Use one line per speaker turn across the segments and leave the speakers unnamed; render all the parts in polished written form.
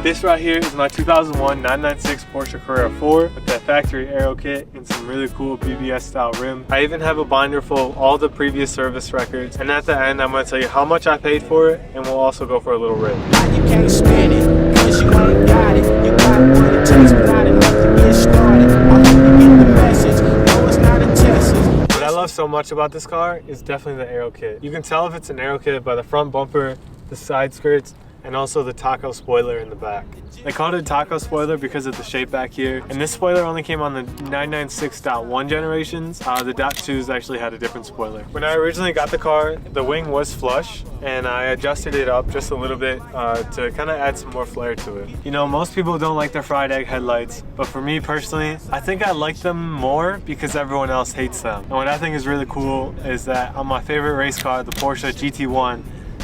This right here is my 2001 996 Porsche Carrera 4 with that factory Aero kit and some really cool BBS style rim. I even have a binder full of all the previous service records, and at the end I'm going to tell you how much I paid for it, and we'll also go for a little rip.
You can't spend it, cause you ain't got it. You got what it takes, but not enough to get started. I hope you get the message. No, it's not a test.
What I love so much about this car is definitely the Aero kit. You can tell if it's an Aero kit by the front bumper, the side skirts, and also the taco spoiler in the back. They called it a taco spoiler because of the shape back here. And this spoiler only came on the 996.1 generations. The .2s actually had a different spoiler. When I originally got the car, the wing was flush, and I adjusted it up just a little bit to kind of add some more flair to it. You know, most people don't like their fried egg headlights, but for me personally, I think I like them more because everyone else hates them. And what I think is really cool is that on my favorite race car, the Porsche GT1,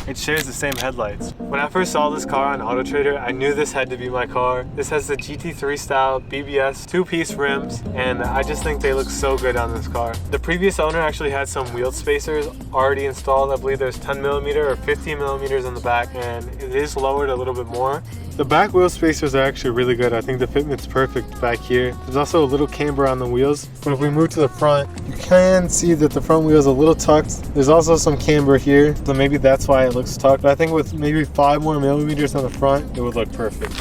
it shares the same headlights. When I first saw this car on Auto Trader, I knew this had to be my car. This has the GT3 style BBS 2-piece rims, and I just think they look so good on this car. The previous owner actually had some wheel spacers already installed. I believe there's 10mm or 15mm on the back, and it is lowered a little bit more. The back wheel spacers are actually really good. I think the fitment's perfect back here. There's also a little camber on the wheels, but if we move to the front, you can see that the front wheel is a little tucked. There's also some camber here, so maybe that's why it looks tucked. But I think with maybe 5 more millimeters on the front, it would look perfect.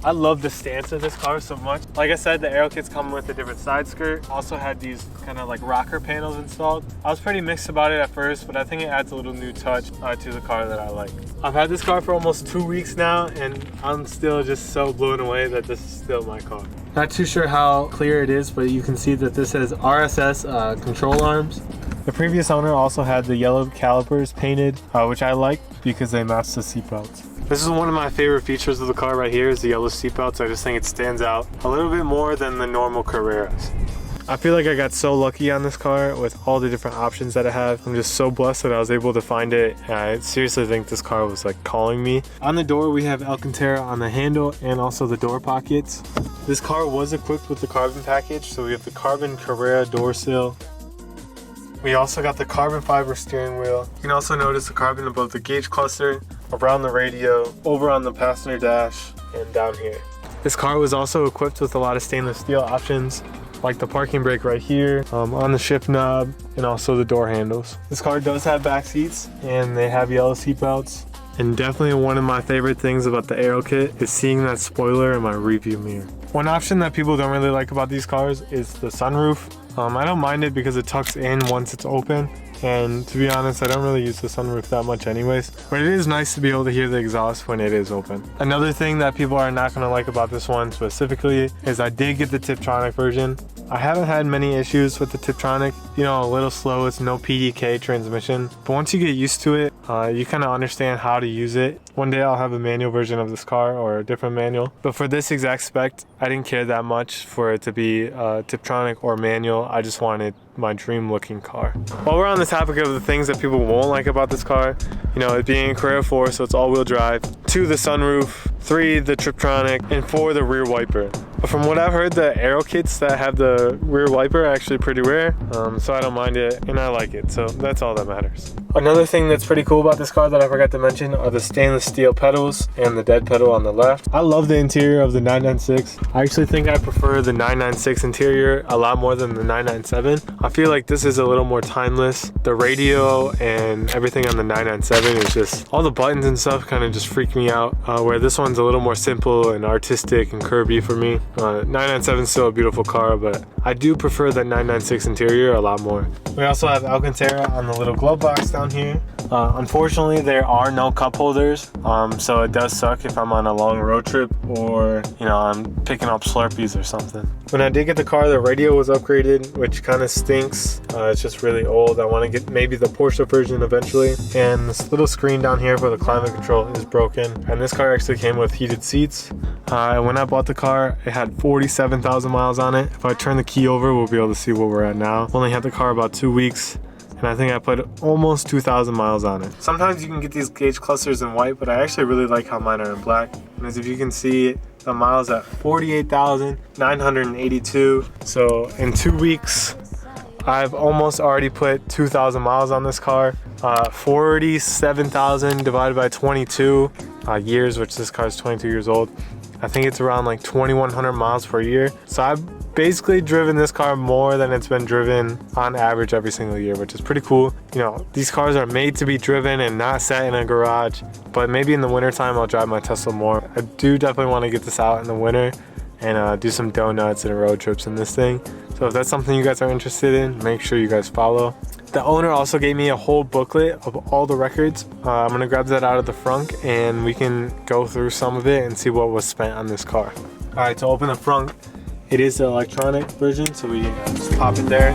I love the stance of this car so much. Like I said, the Aero kits come with a different side skirt. Also had these kind of like rocker panels installed. I was pretty mixed about it at first, but I think it adds a little new touch to the car that I like. I've had this car for almost 2 weeks now, and I'm still just so blown away that this is still my car. Not too sure how clear it is, but you can see that this has RSS control arms. The previous owner also had the yellow calipers painted, which I like because they match the seatbelts. This is one of my favorite features of the car right here is the yellow seatbelts. I just think it stands out a little bit more than the normal Carreras. I feel like I got so lucky on this car with all the different options that I have. I'm just so blessed that I was able to find it. I seriously think this car was like calling me. On the door, we have Alcantara on the handle and also the door pockets. This car was equipped with the carbon package, so we have the carbon Carrera door sill. We also got the carbon fiber steering wheel. You can also notice the carbon above the gauge cluster, around the radio, over on the passenger dash, and down here. This car was also equipped with a lot of stainless steel options, like the parking brake right here, on the shift knob, and also the door handles. This car does have back seats, and they have yellow seat belts. And definitely one of my favorite things about the Aero kit is seeing that spoiler in my rearview mirror. One option that people don't really like about these cars is the sunroof. I don't mind it because it tucks in once it's open, and to be honest, I don't really use the sunroof that much anyways, but it is nice to be able to hear the exhaust when it is open. Another thing that people are not going to like about this one specifically is I did get the Tiptronic version. I haven't had many issues with the Tiptronic. You know, a little slow, it's no PDK transmission, but once you get used to it, you kind of understand how to use it. One day I'll have a manual version of this car or a different manual, but for this exact spec, I didn't care that much for it to be Tiptronic or manual. I just wanted my dream looking car. While we're on the topic of the things that people won't like about this car, you know, it being a Carrera 4, so it's all-wheel drive, 2, the sunroof, 3, the Tiptronic, and 4, the rear wiper. But from what I've heard, the Aero kits that have the rear wiper are actually pretty rare, so I don't mind it, and I like it, so that's all that matters. Another thing that's pretty cool about this car that I forgot to mention are the stainless steel pedals and the dead pedal on the left. I love the interior of the 996. I actually think I prefer the 996 interior a lot more than the 997. I feel like this is a little more timeless. The radio and everything on the 997 is just, all the buttons and stuff kind of just freak me out, where this one's a little more simple and artistic and curvy for me. 997 is still a beautiful car, but I do prefer the 996 interior a lot more. We also have Alcantara on the little glove box down here. Unfortunately, there are no cup holders, so it does suck if I'm on a long road trip or, you know, I'm picking up Slurpees or something. When I did get the car, the radio was upgraded, which kind of stinks. It's just really old. I want to get maybe the Porsche version eventually. And this little screen down here for the climate control is broken. And this car actually came with heated seats. When I bought the car, it had 47,000 miles on it. If I turn the key over, we'll be able to see where we're at now. Only had the car about 2 weeks. And I think I put almost 2,000 miles on it. Sometimes you can get these gauge clusters in white, but I actually really like how mine are in black. And as if you can see, the miles at 48,982. So in 2 weeks, I've almost already put 2,000 miles on this car. 47,000 divided by 22 years, which this car is 22 years old. I think it's around like 2,100 miles per year. So I've basically driven this car more than it's been driven on average every single year, which is pretty cool. You know, these cars are made to be driven and not sat in a garage, but maybe in the wintertime I'll drive my Tesla more. I do definitely want to get this out in the winter and do some donuts and road trips in this thing. So if that's something you guys are interested in, make sure you guys follow. The owner also gave me a whole booklet of all the records. I'm gonna grab that out of the front and we can go through some of it and see what was spent on this car. All right, to open the front, it is the electronic version, so we just pop it there.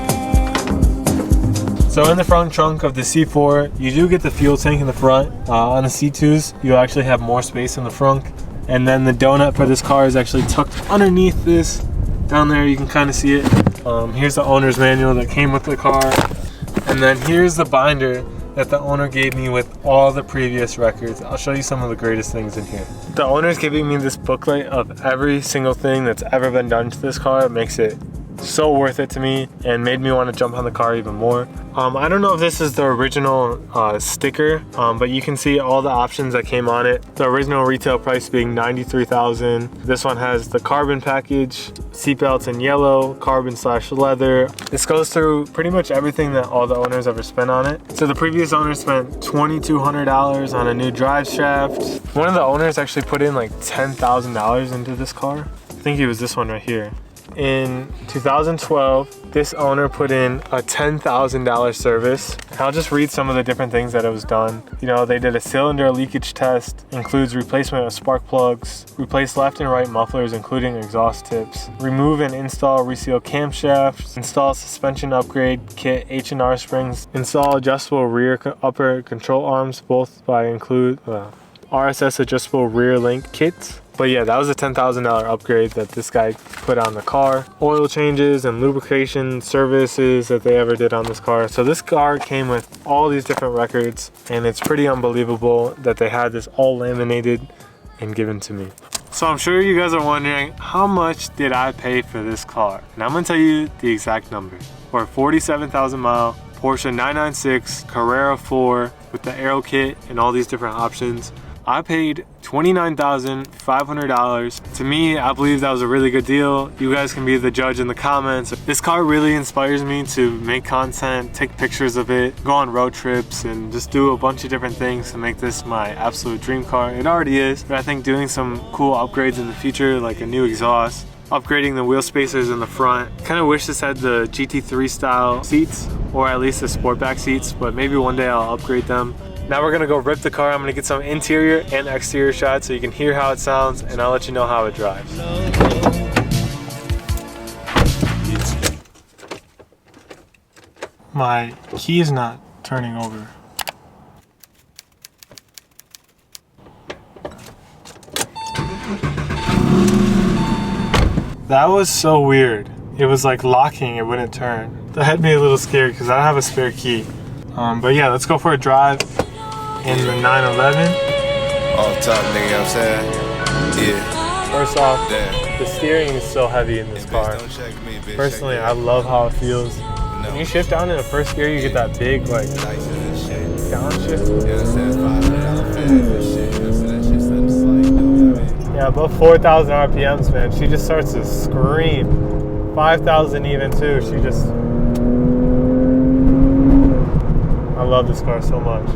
So in the front trunk of the C4, you do get the fuel tank in the front. On the C2s, you actually have more space in the front. And then the donut for this car is actually tucked underneath this. Down there, you can kind of see it. Here's the owner's manual that came with the car. And then here's the binder that the owner gave me with all the previous records. I'll show you some of the greatest things in here. The owner's giving me this booklet of every single thing that's ever been done to this car. It makes it so worth it to me and made me want to jump on the car even more. I don't know if this is the original sticker, but you can see all the options that came on it. The original retail price being $93,000. This one has the carbon package, seatbelts in yellow, carbon/leather. This goes through pretty much everything that all the owners ever spent on it. So the previous owner spent $2,200 on a new drive shaft. One of the owners actually put in like $10,000 into this car. I think it was this one right here. In 2012, this owner put in a $10,000 service. I'll just read some of the different things that it was done. You know, they did a cylinder leakage test, includes replacement of spark plugs, replace left and right mufflers including exhaust tips, remove and install reseal camshafts, install suspension upgrade kit H&R springs, install adjustable rear upper control arms, both by include RSS adjustable rear link kits. But yeah, that was a $10,000 upgrade that this guy put on the car. Oil changes and lubrication services that they ever did on this car. So this car came with all these different records, and it's pretty unbelievable that they had this all laminated and given to me. So I'm sure you guys are wondering, how much did I pay for this car? And I'm gonna tell you the exact number. For a 47,000 mile Porsche 996 Carrera 4 with the Aero kit and all these different options, I paid $29,500. To me, I believe that was a really good deal. You guys can be the judge in the comments. This car really inspires me to make content, take pictures of it, go on road trips, and just do a bunch of different things to make this my absolute dream car. It already is, but I think doing some cool upgrades in the future, like a new exhaust, upgrading the wheel spacers in the front. Kind of wish this had the GT3 style seats, or at least the Sportback seats, but maybe one day I'll upgrade them. Now we're gonna go rip the car. I'm gonna get some interior and exterior shots so you can hear how it sounds, and I'll let you know how it drives. My key is not turning over. That was so weird. It was like locking, it wouldn't turn. That had me a little scared because I don't have a spare key. But yeah, let's go for a drive in the 911.
Off top, nigga, you know what I'm saying? Yeah.
First off, the steering is so heavy in this car. Personally, I love how it feels. When you shift down in the first gear, you get that big, like, downshift. Yeah, above 4,000 RPMs, man, she just starts to scream. 5,000 even too, she just... I love this car so much.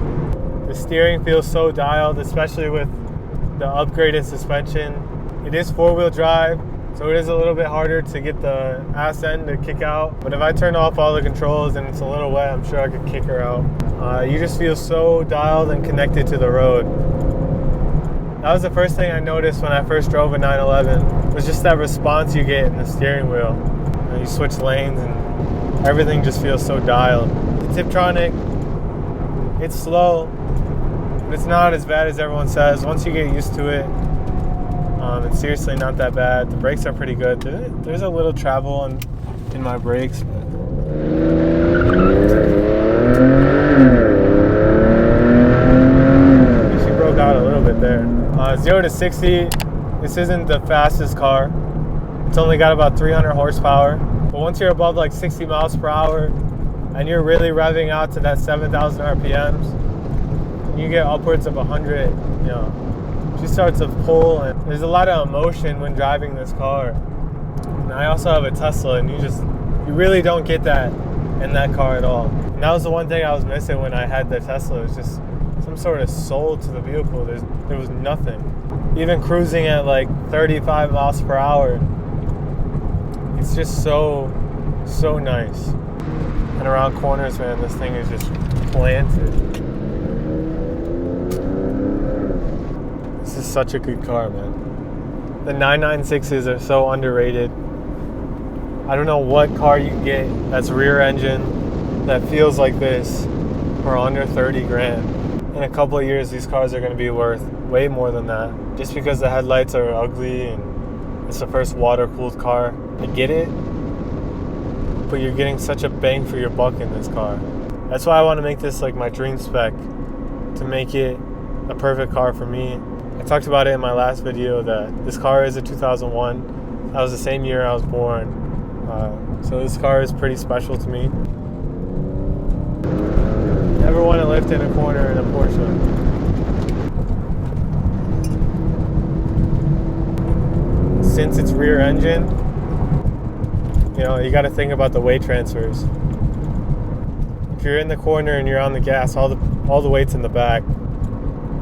The steering feels so dialed, especially with the upgraded suspension. It is four-wheel drive, so it is a little bit harder to get the ass end to kick out. But if I turn off all the controls and it's a little wet, I'm sure I could kick her out. You just feel so dialed and connected to the road. That was the first thing I noticed when I first drove a 911, was just that response you get in the steering wheel. You switch lanes and everything just feels so dialed. The Tiptronic, it's slow, but it's not as bad as everyone says. Once you get used to it, it's seriously not that bad. The brakes are pretty good. There's a little travel in my brakes, but... She broke out a little bit there. 0 to 60, this isn't the fastest car. It's only got about 300 horsepower. But once you're above like 60 miles per hour, and you're really revving out to that 7,000 RPMs, you get upwards of 100, you know, she starts to pull, and there's a lot of emotion when driving this car. And I also have a Tesla, and you really don't get that in that car at all. And that was the one thing I was missing when I had the Tesla. It was just some sort of soul to the vehicle. There was nothing. Even cruising at like 35 miles per hour, it's just so nice. And around corners, man, this thing is just planted. This is such a good car, man. The 996s are so underrated. I don't know what car you can get that's rear engine that feels like this for under 30 grand. In a couple of years, these cars are going to be worth way more than that. Just because the headlights are ugly and it's the first water-cooled car. I get it, but you're getting such a bang for your buck in this car. That's why I want to make this like my dream spec, to make it a perfect car for me. I talked about it in my last video that this car is a 2001. That was the same year I was born. So this car is pretty special to me. Never want to lift in a corner in a Porsche. Since it's rear engine, you know, you got to think about the weight transfers. If you're in the corner and you're on the gas, all the weight's in the back.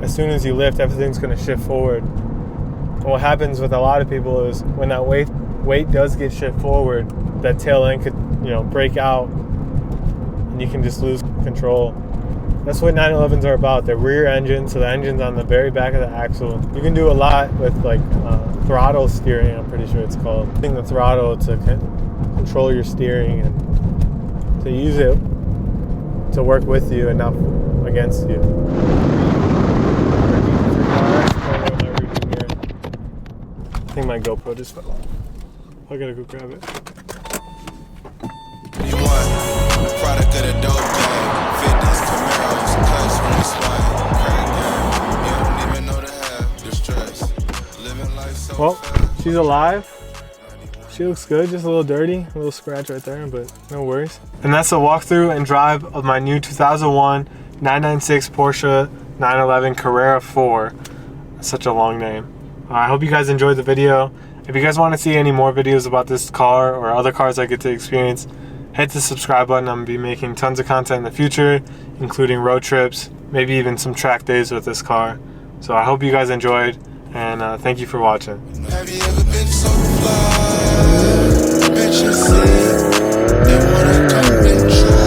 As soon as you lift, everything's going to shift forward. And what happens with a lot of people is when that weight does get shift forward, that tail end could, you know, break out, and you can just lose control. That's what 911s are about. They're rear engine, so the engine's on the very back of the axle. You can do a lot with like throttle steering, I'm pretty sure it's called. Using the throttle to control your steering and to use it to work with you and not against you. I think my GoPro just fell off. I gotta go grab it.
You want the product of the dope game. Fitness, Camaros, cuts when we swing. Crack down. You don't even know the have the stress. Living life so
Well,
fast.
she's alive. She looks good, just a little dirty, a little scratch right there, but no worries. And that's a walkthrough and drive of my new 2001 996 Porsche 911 Carrera 4. That's such a long name. I hope you guys enjoyed the video. If you guys want to see any more videos about this car or other cars I get to experience, hit the subscribe button. I'm going to be making tons of content in the future, including road trips, maybe even some track days with this car. So I hope you guys enjoyed, and thank you for watching.
Have you ever been so fly? Bitches say they wanna come and try.